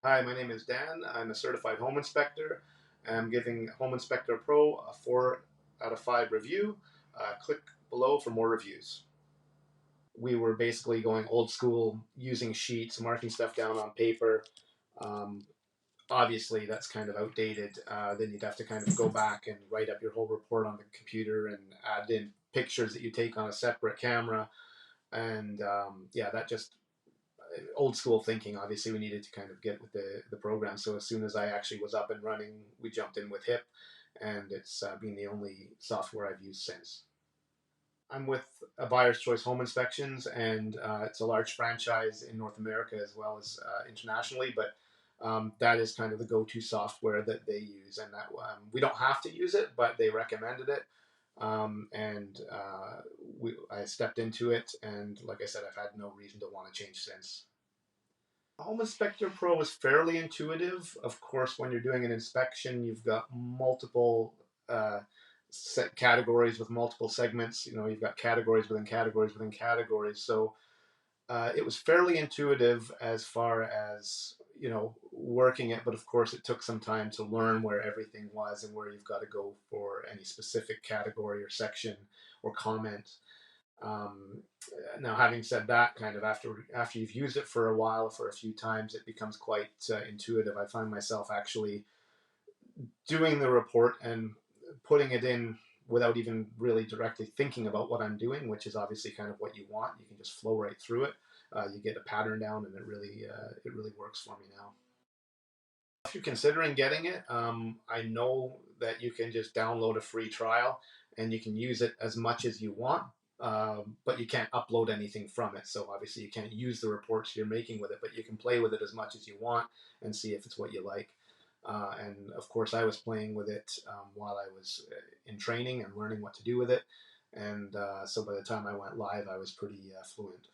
Hi, my name is Dan. I'm a certified home inspector. I'm giving Home Inspector Pro a 4 out of 5 review. Click below for more reviews. We were basically going old school, using sheets, marking stuff down on paper. Um, Obviously, that's kind of outdated. Then you'd have to kind of go back and write up your whole report on the computer and add in pictures that you take on a separate camera. And yeah, that just old school thinking. Obviously, we needed to kind of get with the program. So as soon as I actually was up and running, we jumped in with HIP, and it's been the only software I've used since. I'm with a Buyer's Choice Home Inspections, and it's a large franchise in North America as well as internationally. But that is kind of the go-to software that they use, and that we don't have to use it, but they recommended it. And I stepped into it, and like I said, I've had no reason to want to change since. Home Inspector Pro is fairly intuitive. Of course, when you're doing an inspection, you've got multiple set categories with multiple segments. You know, you've got categories within categories within categories. So it was fairly intuitive as far as working it, but of course, it took some time to learn where everything was and where you've got to go for any specific category or section or comment. Um, Now, having said that, kind of after you've used it for a while, for a few times, it becomes quite intuitive. I find myself actually doing the report and putting it in without even really directly thinking about what I'm doing, which is obviously kind of what you want. You can just flow right through it. You get a pattern down, and it really works for me now. If you're considering getting it, I know that you can just download a free trial and you can use it as much as you want, but you can't upload anything from it. So obviously, you can't use the reports you're making with it, but you can play with it as much as you want and see if it's what you like. And of course, I was playing with it while I was in training and learning what to do with it. And so by the time I went live, I was pretty fluent.